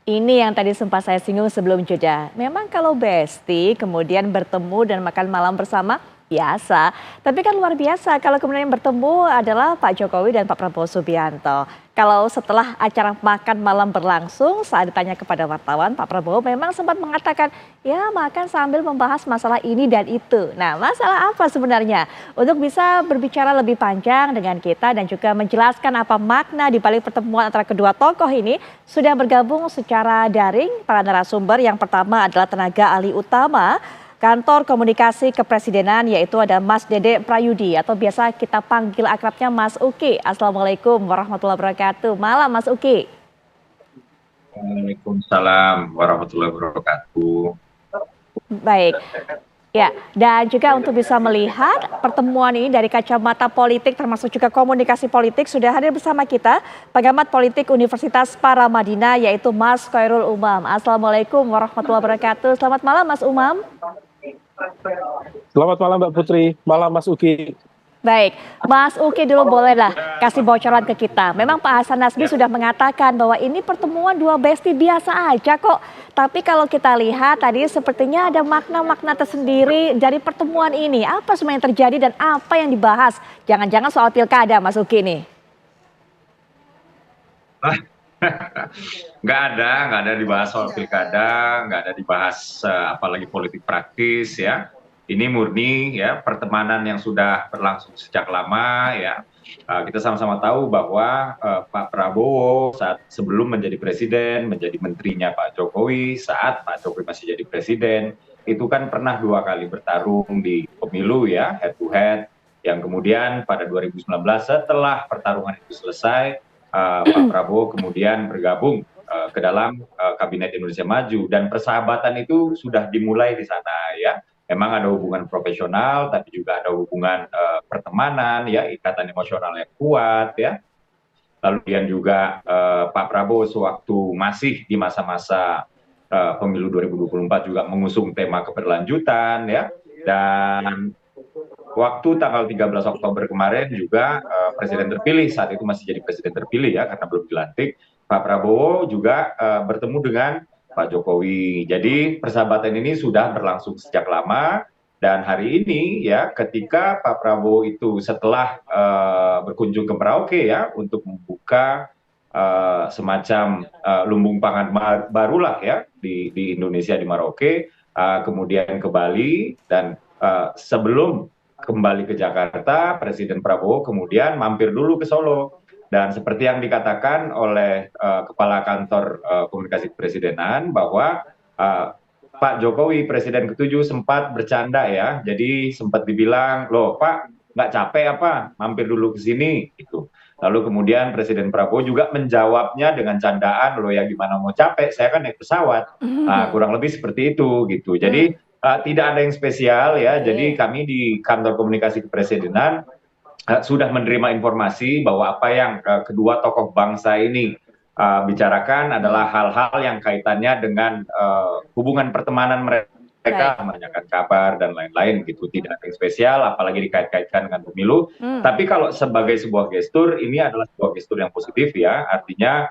Ini yang tadi sempat saya singgung sebelum jeda. Memang kalau Besti kemudian bertemu dan makan malam bersama, biasa. Tapi kan luar biasa kalau kemudian yang bertemu adalah Pak Jokowi dan Pak Prabowo Subianto. Kalau setelah acara makan malam berlangsung, saat ditanya kepada wartawan, Pak Prabowo memang sempat mengatakan, ya makan sambil membahas masalah ini dan itu. Nah, masalah apa sebenarnya? Untuk bisa berbicara lebih panjang dengan kita dan juga menjelaskan apa makna di balik pertemuan antara kedua tokoh ini, sudah bergabung secara daring para narasumber. Yang pertama adalah tenaga ahli utama Kantor Komunikasi Kepresidenan, yaitu ada Mas Dede Prayudi atau biasa kita panggil akrabnya Mas Uki. Assalamualaikum warahmatullahi wabarakatuh. Malam Mas Uki. Waalaikumsalam warahmatullahi wabarakatuh. Baik. Ya, dan juga untuk bisa melihat pertemuan ini dari kacamata politik termasuk juga komunikasi politik, sudah hadir bersama kita pengamat politik Universitas Paramadina yaitu Mas Khairul Umam. Assalamualaikum warahmatullahi wabarakatuh. Selamat malam Mas Umam. Selamat malam Mbak Putri, malam Mas Uki. Baik, Mas Uki dulu bolehlah kasih bocoran ke kita. Memang Pak Hasan Nazmi sudah mengatakan bahwa ini pertemuan dua besti biasa aja kok. Tapi kalau kita lihat tadi sepertinya ada makna-makna tersendiri dari pertemuan ini. Apa sebenarnya yang terjadi dan apa yang dibahas? Jangan-jangan soal pilkada Mas Uki nih. Nggak ada dibahas soal pilkada, nggak ada dibahas apalagi politik praktis ya. Ini murni ya pertemanan yang sudah berlangsung sejak lama ya. Kita sama-sama tahu bahwa Pak Prabowo saat sebelum menjadi presiden, menjadi menterinya Pak Jokowi, saat Pak Jokowi masih jadi presiden, itu kan pernah 2 kali bertarung di pemilu ya, head to head, yang kemudian pada 2019 setelah pertarungan itu selesai, Pak Prabowo kemudian bergabung ke dalam Kabinet Indonesia Maju, dan persahabatan itu sudah dimulai di sana ya. Memang ada hubungan profesional, tapi juga ada hubungan pertemanan, ya, ikatan emosional yang kuat, ya. Lalu kemudian juga Pak Prabowo sewaktu masih di masa-masa pemilu 2024 juga mengusung tema keberlanjutan, ya. Dan waktu tanggal 13 Oktober kemarin juga presiden terpilih, saat itu masih jadi presiden terpilih ya, karena belum dilantik, Pak Prabowo juga bertemu dengan Pak Jokowi. Jadi persahabatan ini sudah berlangsung sejak lama, dan hari ini ya ketika Pak Prabowo itu setelah berkunjung ke Merauke ya untuk membuka semacam lumbung pangan barulah ya di Indonesia, di Merauke, kemudian ke Bali, dan sebelum kembali ke Jakarta, Presiden Prabowo kemudian mampir dulu ke Solo. Dan seperti yang dikatakan oleh Kepala Kantor Komunikasi Kepresidenan bahwa Pak Jokowi Presiden ke-7 sempat bercanda ya, jadi sempat dibilang, loh Pak nggak capek apa mampir dulu ke sini gitu. Lalu kemudian Presiden Prabowo juga menjawabnya dengan candaan, loh ya gimana mau capek, saya kan naik pesawat. Nah, kurang lebih seperti itu gitu. Jadi tidak ada yang spesial ya, jadi kami di Kantor Komunikasi Kepresidenan sudah menerima informasi bahwa apa yang kedua tokoh bangsa ini bicarakan adalah hal-hal yang kaitannya dengan hubungan pertemanan mereka, menanyakan kabar dan lain-lain gitu. Tidak ada yang spesial, apalagi dikait-kaitkan dengan pemilu. Tapi kalau sebagai sebuah gestur, ini adalah sebuah gestur yang positif ya. Artinya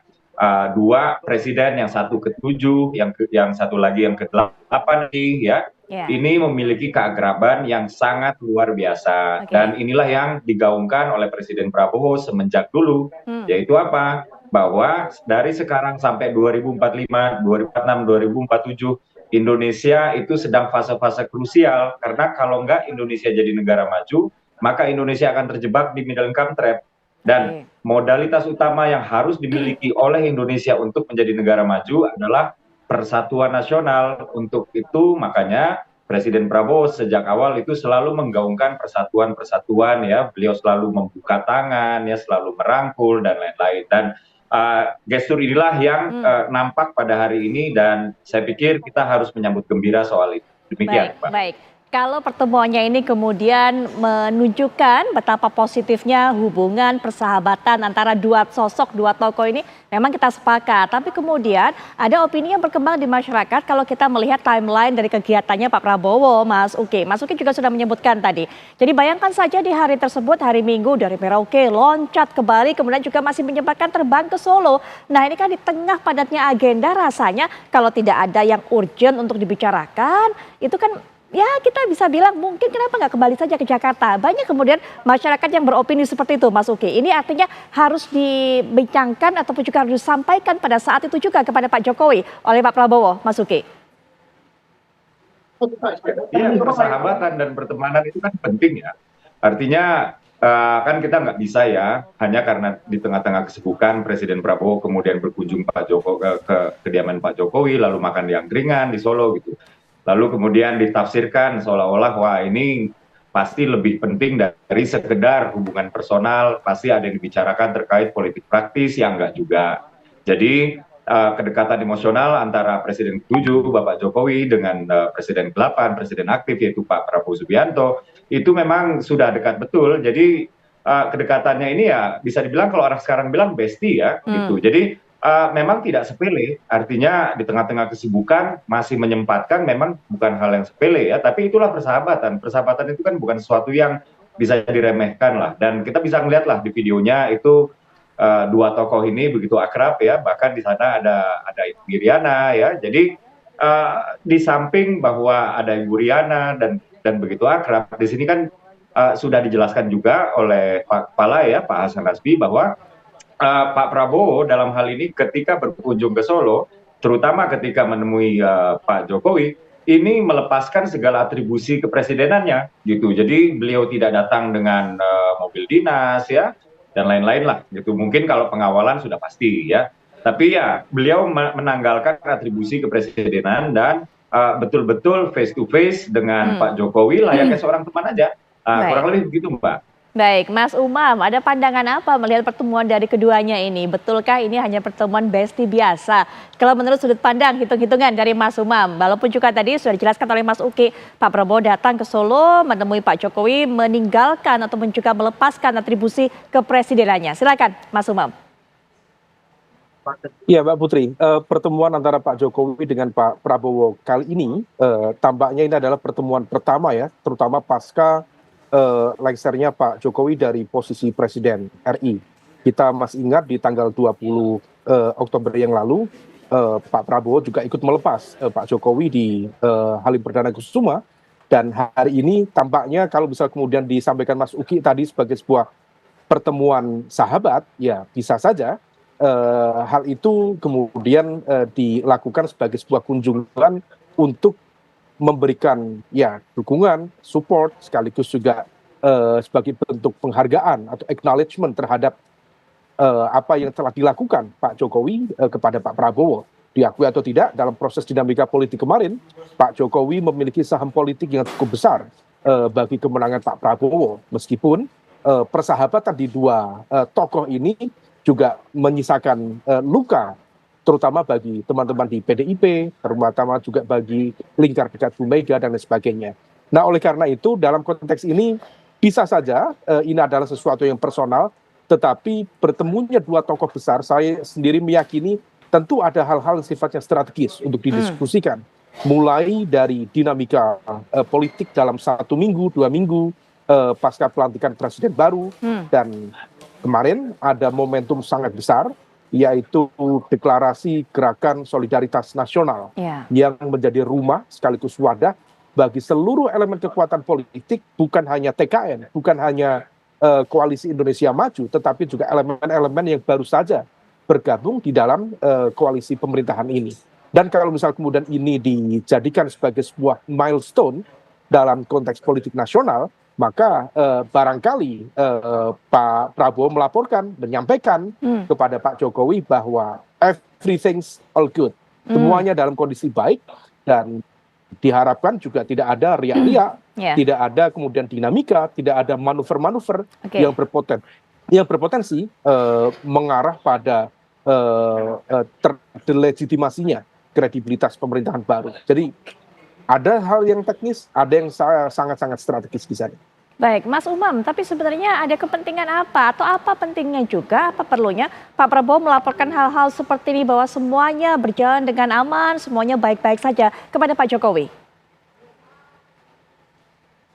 dua presiden, yang satu ke-7, yang satu lagi yang ke-8 nih ya. Ini memiliki keakraban yang sangat luar biasa, dan inilah yang digaungkan oleh Presiden Prabowo semenjak dulu, yaitu apa? Bahwa dari sekarang sampai 2045, 2046, 2047, Indonesia itu sedang fase-fase krusial, karena kalau enggak Indonesia jadi negara maju, maka Indonesia akan terjebak di middle income trap. Dan modalitas utama yang harus dimiliki oleh Indonesia untuk menjadi negara maju adalah persatuan nasional. Untuk itu makanya Presiden Prabowo sejak awal itu selalu menggaungkan persatuan-persatuan ya. Beliau selalu membuka tangan ya, selalu merangkul dan lain-lain. Dan gestur inilah yang nampak pada hari ini, dan saya pikir kita harus menyambut gembira soal itu. Demikian, Pak. Baik. Kalau pertemuannya ini kemudian menunjukkan betapa positifnya hubungan persahabatan antara dua sosok, dua tokoh ini, memang kita sepakat. Tapi kemudian ada opini yang berkembang di masyarakat kalau kita melihat timeline dari kegiatannya Pak Prabowo, Mas Uki. Mas Uki juga sudah menyebutkan tadi. Jadi bayangkan saja di hari tersebut, hari Minggu dari Merauke, loncat ke Bali, kemudian juga masih menyempatkan terbang ke Solo. Nah ini kan di tengah padatnya agenda, rasanya kalau tidak ada yang urgent untuk dibicarakan, itu kan ya kita bisa bilang mungkin kenapa nggak kembali saja ke Jakarta. Banyak kemudian masyarakat yang beropini seperti itu, Mas Uki. Ini artinya harus dibincangkan ataupun juga harus disampaikan pada saat itu juga kepada Pak Jokowi oleh Pak Prabowo, Mas Uki. Iya, persahabatan dan pertemanan itu kan penting ya. Artinya kan kita nggak bisa ya, hanya karena di tengah-tengah kesibukan Presiden Prabowo kemudian berkunjung Pak Jokowi ke kediaman Pak Jokowi, lalu makan di angkringan di Solo gitu. Lalu kemudian ditafsirkan seolah-olah wah ini pasti lebih penting dari sekedar hubungan personal, pasti ada yang dibicarakan terkait politik praktis yang enggak juga. Jadi kedekatan emosional antara Presiden ke-7 Bapak Jokowi dengan Presiden ke-8, Presiden aktif yaitu Pak Prabowo Subianto, itu memang sudah dekat betul. Jadi kedekatannya ini ya bisa dibilang kalau orang sekarang bilang bestie ya gitu. Jadi memang tidak sepele, artinya di tengah-tengah kesibukan masih menyempatkan memang bukan hal yang sepele ya, tapi itulah persahabatan. Persahabatan itu kan bukan sesuatu yang bisa diremehkan lah, dan kita bisa ngeliat lah di videonya itu dua tokoh ini begitu akrab ya, bahkan di sana ada Ibu Iriana ya, jadi di samping bahwa ada Ibu Riana dan begitu akrab, di sini kan sudah dijelaskan juga oleh Pak Kepala ya, Pak Hasan Nasbi bahwa Pak Prabowo dalam hal ini ketika berkunjung ke Solo, terutama ketika menemui Pak Jokowi, ini melepaskan segala atribusi kepresidenannya, gitu. Jadi beliau tidak datang dengan mobil dinas ya dan lain-lain lah, gitu. Mungkin kalau pengawalan sudah pasti ya, tapi ya beliau menanggalkan atribusi kepresidenan dan betul-betul face to face dengan Pak Jokowi layaknya seorang teman aja. Kurang lebih begitu, Mbak. Baik, Mas Umam, ada pandangan apa melihat pertemuan dari keduanya ini? Betulkah ini hanya pertemuan bestie biasa? Kalau menurut sudut pandang, hitung-hitungan dari Mas Umam, walaupun juga tadi sudah dijelaskan oleh Mas Uki, Pak Prabowo datang ke Solo, menemui Pak Jokowi, meninggalkan ataupun juga melepaskan atribusi kepresidenannya. Silakan, Mas Umam. Iya, Mbak Putri, pertemuan antara Pak Jokowi dengan Pak Prabowo kali ini, tampaknya ini adalah pertemuan pertama ya, terutama pasca lengsernya Pak Jokowi dari posisi Presiden RI. Kita masih ingat di tanggal 20 Oktober yang lalu, Pak Prabowo juga ikut melepas Pak Jokowi di Halim Perdana Kusuma, dan hari ini tampaknya kalau misal kemudian disampaikan Mas Uki tadi sebagai sebuah pertemuan sahabat, ya bisa saja hal itu kemudian dilakukan sebagai sebuah kunjungan untuk memberikan ya dukungan, support, sekaligus juga sebagai bentuk penghargaan atau acknowledgement terhadap apa yang telah dilakukan Pak Jokowi kepada Pak Prabowo. Diakui atau tidak, dalam proses dinamika politik kemarin, Pak Jokowi memiliki saham politik yang cukup besar bagi kemenangan Pak Prabowo. Meskipun persahabatan di dua tokoh ini juga menyisakan luka, terutama bagi teman-teman di PDIP, terutama juga bagi lingkar dekat Bu Mega dan lain sebagainya. Nah, oleh karena itu dalam konteks ini bisa saja ini adalah sesuatu yang personal, tetapi bertemunya dua tokoh besar, saya sendiri meyakini tentu ada hal-hal yang sifatnya strategis untuk didiskusikan. Mulai dari dinamika politik dalam 1 minggu, 2 minggu, pasca pelantikan presiden baru, dan kemarin ada momentum sangat besar, yaitu deklarasi gerakan solidaritas nasional yang menjadi rumah sekaligus wadah bagi seluruh elemen kekuatan politik, bukan hanya TKN, bukan hanya Koalisi Indonesia Maju, tetapi juga elemen-elemen yang baru saja bergabung di dalam koalisi pemerintahan ini. Dan kalau misal kemudian ini dijadikan sebagai sebuah milestone dalam konteks politik nasional, maka barangkali Pak Prabowo melaporkan, menyampaikan kepada Pak Jokowi bahwa everything's all good. Semuanya dalam kondisi baik, dan diharapkan juga tidak ada riak-riak, tidak ada kemudian dinamika, tidak ada manuver-manuver yang berpotensi mengarah pada terdelegitimasinya kredibilitas pemerintahan baru. Jadi Ada hal yang teknis, ada yang sangat-sangat strategis di sana. Baik, Mas Umam, tapi sebenarnya ada kepentingan apa atau apa pentingnya juga, apa perlunya Pak Prabowo melaporkan hal-hal seperti ini bahwa semuanya berjalan dengan aman, semuanya baik-baik saja kepada Pak Jokowi?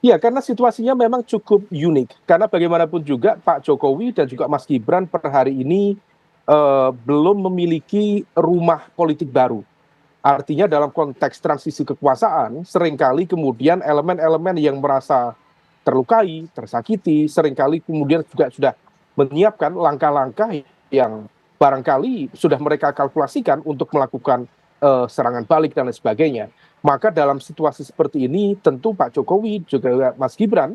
Ya, karena situasinya memang cukup unik. Karena bagaimanapun juga Pak Jokowi dan juga Mas Gibran per hari ini belum memiliki rumah politik baru. Artinya dalam konteks transisi kekuasaan, seringkali kemudian elemen-elemen yang merasa terlukai, tersakiti, seringkali kemudian juga sudah menyiapkan langkah-langkah yang barangkali sudah mereka kalkulasikan untuk melakukan serangan balik dan lain sebagainya. Maka dalam situasi seperti ini tentu Pak Jokowi juga Mas Gibran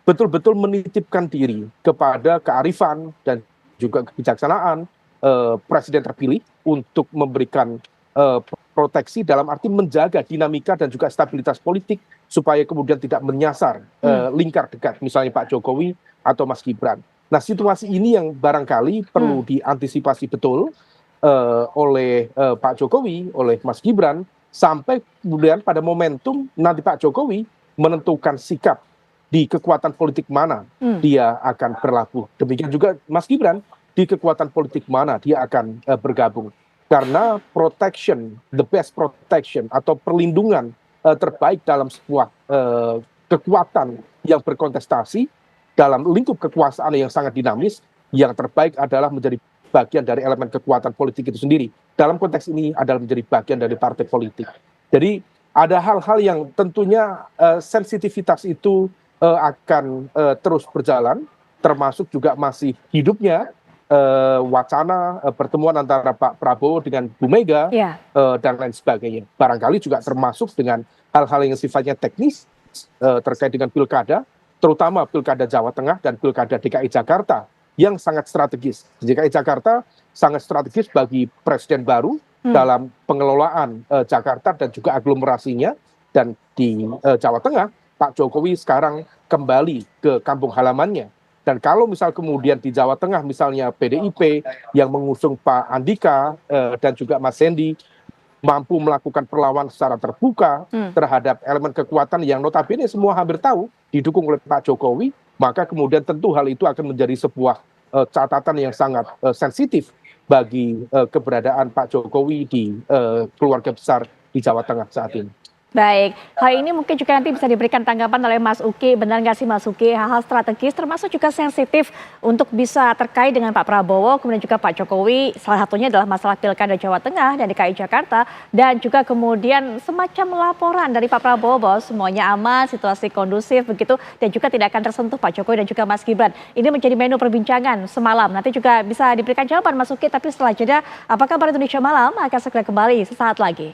betul-betul menitipkan diri kepada kearifan dan juga kebijaksanaan presiden terpilih untuk memberikan proteksi dalam arti menjaga dinamika dan juga stabilitas politik supaya kemudian tidak menyasar lingkar dekat misalnya Pak Jokowi atau Mas Gibran. Nah, situasi ini yang barangkali perlu diantisipasi betul oleh Pak Jokowi, oleh Mas Gibran, sampai kemudian pada momentum nanti Pak Jokowi menentukan sikap di kekuatan politik mana dia akan berlabuh. Demikian juga Mas Gibran, di kekuatan politik mana dia akan bergabung. Karena protection, the best protection atau perlindungan terbaik dalam sebuah kekuatan yang berkontestasi dalam lingkup kekuasaan yang sangat dinamis, yang terbaik adalah menjadi bagian dari elemen kekuatan politik itu sendiri. Dalam konteks ini adalah menjadi bagian dari partai politik. Jadi ada hal-hal yang tentunya sensitivitas itu akan terus berjalan, termasuk juga masih hidupnya wacana pertemuan antara Pak Prabowo dengan Bu Mega dan lain sebagainya. Barangkali juga termasuk dengan hal-hal yang sifatnya teknis terkait dengan pilkada, terutama pilkada Jawa Tengah dan pilkada DKI Jakarta yang sangat strategis. DKI Jakarta sangat strategis bagi presiden baru dalam pengelolaan Jakarta dan juga aglomerasinya. Dan di Jawa Tengah, Pak Jokowi sekarang kembali ke kampung halamannya. Dan kalau misal kemudian di Jawa Tengah misalnya PDIP yang mengusung Pak Andika dan juga Mas Hendy mampu melakukan perlawanan secara terbuka terhadap elemen kekuatan yang notabene semua hampir tahu didukung oleh Pak Jokowi, maka kemudian tentu hal itu akan menjadi sebuah catatan yang sangat sensitif bagi keberadaan Pak Jokowi di keluarga besar di Jawa Tengah saat ini. Baik, hal ini mungkin juga nanti bisa diberikan tanggapan oleh Mas Uki. Benar nggak sih Mas Uki, hal-hal strategis termasuk juga sensitif untuk bisa terkait dengan Pak Prabowo, kemudian juga Pak Jokowi. Salah satunya adalah masalah pilkada Jawa Tengah dan DKI Jakarta. Dan juga kemudian semacam laporan dari Pak Prabowo bahwa semuanya aman, situasi kondusif begitu. Dan juga tidak akan tersentuh Pak Jokowi dan juga Mas Gibran. Ini menjadi menu perbincangan semalam. Nanti juga bisa diberikan jawaban Mas Uki, tapi setelah jeda, apakah Kabar Indonesia Malam akan segera kembali sesaat lagi.